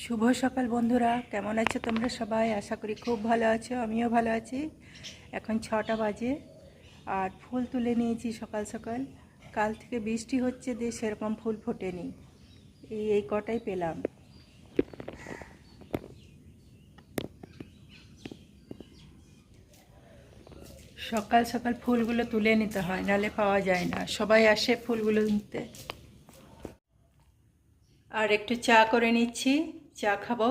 শুভ সকাল বন্ধুরা, কেমন আছো তোমরা সবাই? আশা করি খুব ভালো আছো, আমিও ভালো আছি। এখন 6টা বাজে আর ফুল তুলে নিয়েছি সকাল সকাল। কাল থেকে বৃষ্টি হচ্ছে, দিয়ে সেরকম ফুল ফোটেনি, এই কটাই পেলাম। সকাল সকাল ফুলগুলো তুলে নিতে হয়, নাহলে পাওয়া যায় না। সবাই আসে ফুলগুলো নিতে। আর একটু চা করে নিচ্ছি, চা খাবো।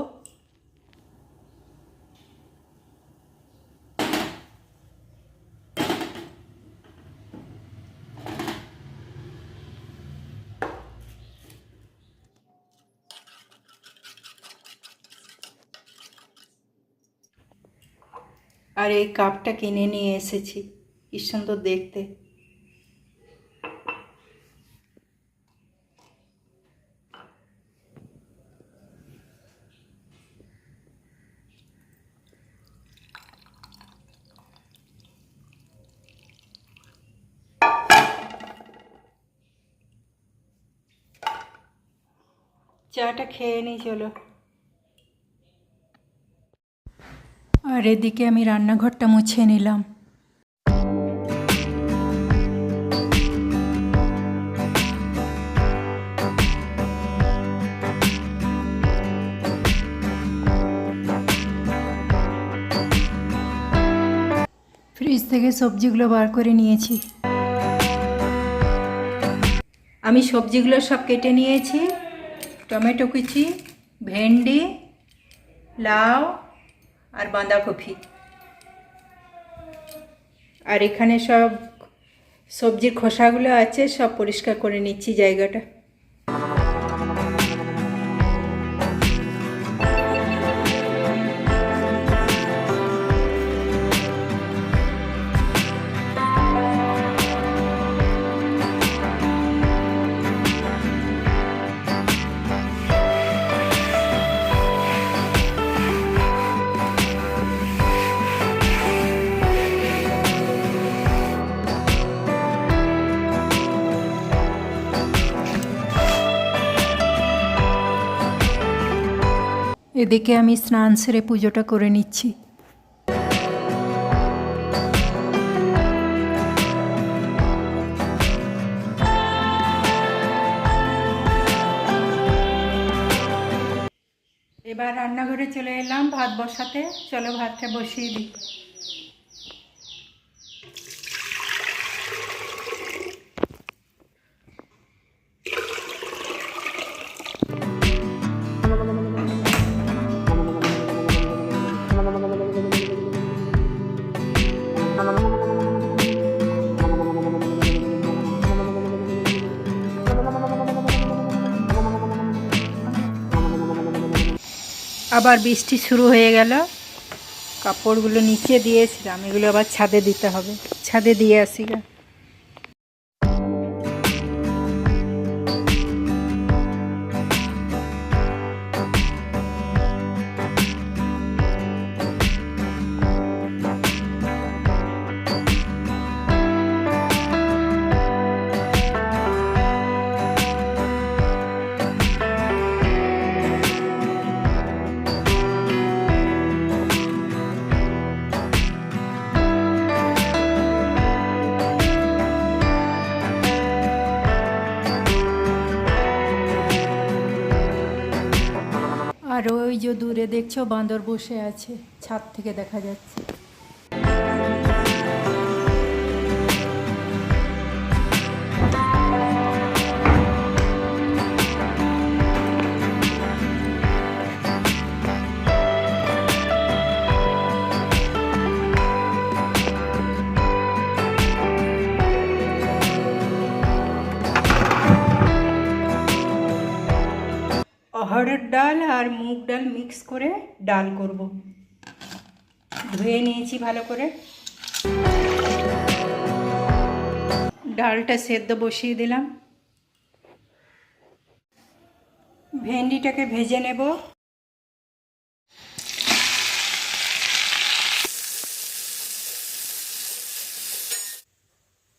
আর এই কাপটা কিনে নিয়ে এসেছি, কি সুন্দর দেখতে। চাটা খেয়ে নিই চলো। আর এদিকে আমি রান্নাঘরটা মুছে নিলাম। ফ্রিজ থেকে সবজিগুলো বার করে নিয়েছি। আমি সবজিগুলো সব কেটে নিয়েছি। টমেটো কুচি, ভেন্ডি, লাউ আর বাঁধাকপি। আর এখানে সব সবজির খোসাগুলো আছে, সব পরিষ্কার করে নিচ্ছি জায়গাটা। এদিকে আমি স্নান সেরে পুজোটা করে নিচ্ছি। এবার রান্নাঘরে চলে এলাম ভাত বসাতে। চলো ভাতটা বসিয়ে দিই। আবার বৃষ্টি শুরু হয়ে গেল। কাপড়গুলো নিচে দিয়েছিলাম, এগুলো আবার ছাদে দিতে হবে। ছাদে দিয়ে আসি গা। আর ওই যে দূরে দেখছো বাঁদর বসে আছে, ছাদ থেকে দেখা যাচ্ছে। অড়হর ডাল আর মুগ ডাল মিক্স করে ডাল করব। ধুয়ে নিয়েছি ভালো করে। ডালটা সেদ্ধ বসিয়ে দিলাম। ভেন্ডিটাকে ভেজে নেব।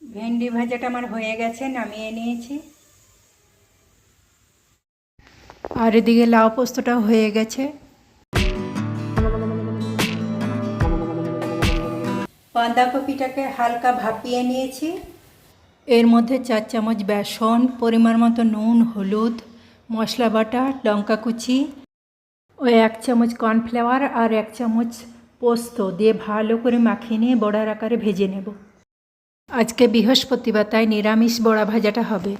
ভেন্ডি ভাজাটা আমার হয়ে গেছে, নামিয়ে নিয়েছি। আর এদিকে লাউ পোস্তটাও হয়ে গেছে। বাঁধাকপিটাকে হালকা ভাপিয়ে নিয়েছি। এর মধ্যে 4 চামচ বেসন, পরিমাণ মতো নুন, হলুদ, মশলা বাটা, লঙ্কা কুচি, ওই 1 চামচ কর্নফ্লাওয়ার আর 1 চামচ পোস্ত দিয়ে ভালো করে মাখিয়ে নিয়ে বড়ার আকারে ভেজে নেব। আজকে বৃহস্পতিবার, তাই নিরামিষ বড়া ভাজাটা হবে।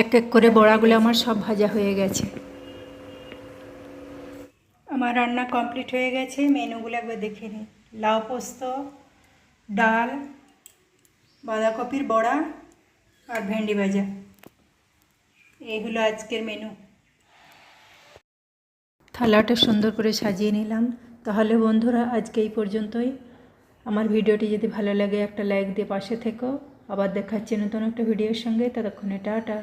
এক এক করে বড়াগুলো আমার সব ভাজা হয়ে গেছে। আমার রান্না কমপ্লিট হয়ে গেছে। মেনুগুলো একবার দেখে নিই। লাউ পোস্ত, ডাল, বাঁধাকপির বড়া আর ভেন্ডি ভাজা, এই হলো আজকের মেনু। থালাটা সুন্দর করে সাজিয়ে নিলাম। তাহলে বন্ধুরা, আজকে এই পর্যন্তই। আমার ভিডিওটি যদি ভালো লাগে একটা লাইক দিয়ে পাশে থেকো। আবার দেখাচ্ছি নতুন একটা ভিডিওর সঙ্গে। ততক্ষণে টাটা।